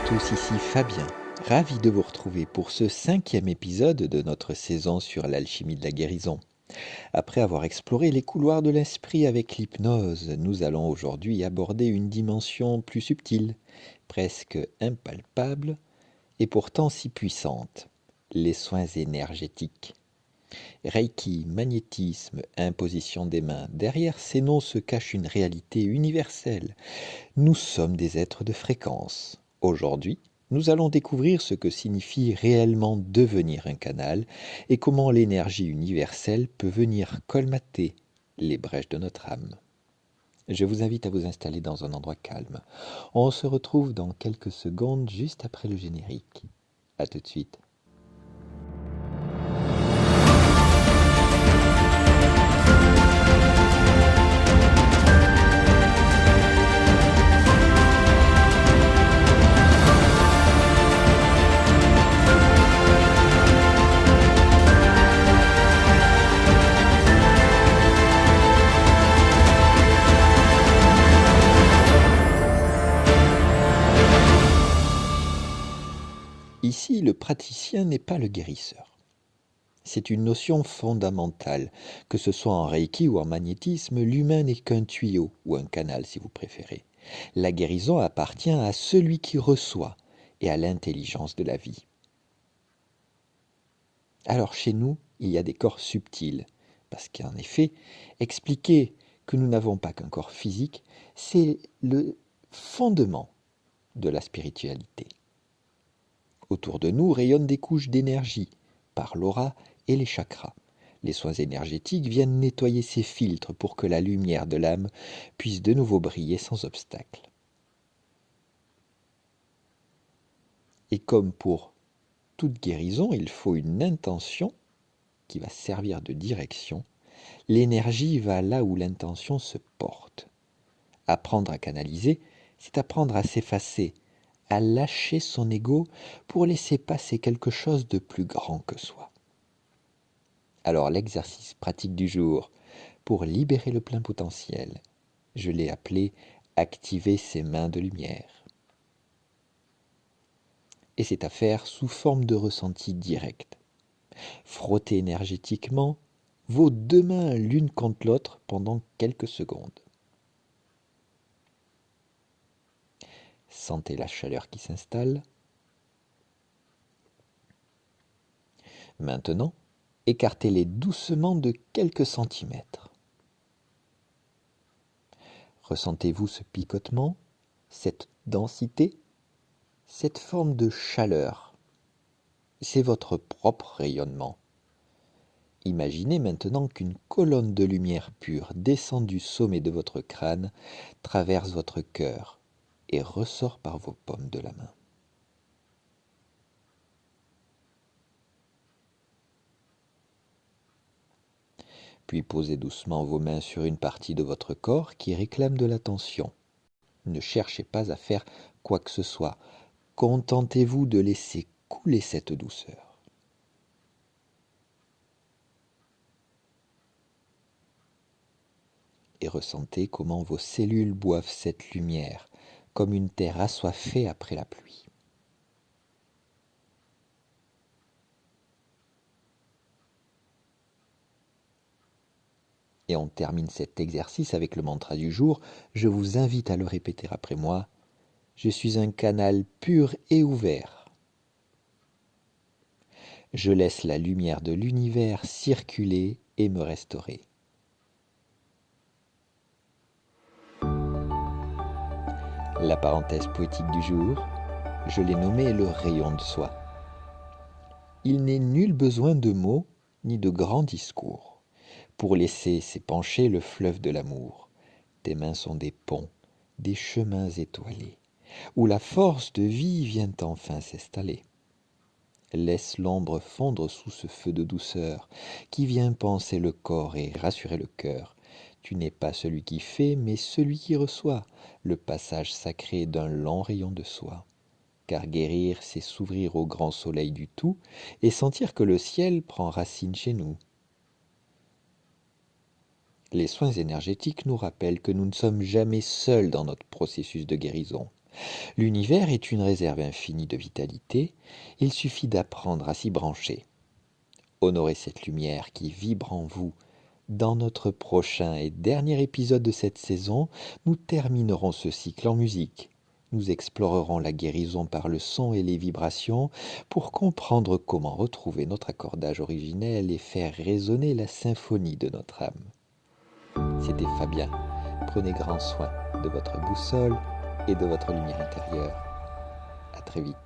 tous, ici Fabien, ravi de vous retrouver pour ce 5e épisode de notre saison sur l'alchimie de la guérison. Après avoir exploré les couloirs de l'esprit avec l'hypnose, nous allons aujourd'hui aborder une dimension plus subtile, presque impalpable, et pourtant si puissante, les soins énergétiques. Reiki, magnétisme, imposition des mains, derrière ces noms se cache une réalité universelle. Nous sommes des êtres de fréquence. Aujourd'hui, nous allons découvrir ce que signifie réellement devenir un canal et comment l'énergie universelle peut venir colmater les brèches de notre âme. Je vous invite à vous installer dans un endroit calme. On se retrouve dans quelques secondes juste après le générique. À tout de suite. Ici, le praticien n'est pas le guérisseur. C'est une notion fondamentale. Que ce soit en Reiki ou en magnétisme, l'humain n'est qu'un tuyau ou un canal si vous préférez. La guérison appartient à celui qui reçoit et à l'intelligence de la vie. Alors chez nous, il y a des corps subtils, parce qu'en effet, expliquer que nous n'avons pas qu'un corps physique, c'est le fondement de la spiritualité. Autour de nous rayonnent des couches d'énergie, par l'aura et les chakras. Les soins énergétiques viennent nettoyer ces filtres pour que la lumière de l'âme puisse de nouveau briller sans obstacle. Et comme pour toute guérison, il faut une intention qui va servir de direction. L'énergie va là où l'intention se porte. Apprendre à canaliser, c'est apprendre à s'effacer, à lâcher son ego pour laisser passer quelque chose de plus grand que soi. Alors l'exercice pratique du jour, pour libérer le plein potentiel, je l'ai appelé « activer ses mains de lumière ». Et c'est à faire sous forme de ressenti direct. Frottez énergétiquement vos deux mains l'une contre l'autre pendant quelques secondes. Sentez la chaleur qui s'installe. Maintenant, écartez-les doucement de quelques centimètres. Ressentez-vous ce picotement, cette densité, cette forme de chaleur? C'est votre propre rayonnement. Imaginez maintenant qu'une colonne de lumière pure descend du sommet de votre crâne, traverse votre cœur et ressort par vos paumes de la main. Puis posez doucement vos mains sur une partie de votre corps qui réclame de l'attention. Ne cherchez pas à faire quoi que ce soit. Contentez-vous de laisser couler cette douceur. Et ressentez comment vos cellules boivent cette lumière, comme une terre assoiffée après la pluie. Et on termine cet exercice avec le mantra du jour. Je vous invite à le répéter après moi. Je suis un canal pur et ouvert. Je laisse la lumière de l'univers circuler et me restaurer. La parenthèse poétique du jour, je l'ai nommée le rayon de soi. Il n'est nul besoin de mots ni de grands discours pour laisser s'épancher le fleuve de l'amour. Tes mains sont des ponts, des chemins étoilés, où la force de vie vient enfin s'installer. Laisse l'ombre fondre sous ce feu de douceur qui vient panser le corps et rassurer le cœur. Tu n'es pas celui qui fait, mais celui qui reçoit le passage sacré d'un long rayon de soi. Car guérir, c'est s'ouvrir au grand soleil du tout et sentir que le ciel prend racine chez nous. Les soins énergétiques nous rappellent que nous ne sommes jamais seuls dans notre processus de guérison. L'univers est une réserve infinie de vitalité, il suffit d'apprendre à s'y brancher. Honorez cette lumière qui vibre en vous. Dans notre prochain et dernier épisode de cette saison, nous terminerons ce cycle en musique. Nous explorerons la guérison par le son et les vibrations pour comprendre comment retrouver notre accordage originel et faire résonner la symphonie de notre âme. C'était Fabien. Prenez grand soin de votre boussole et de votre lumière intérieure. À très vite.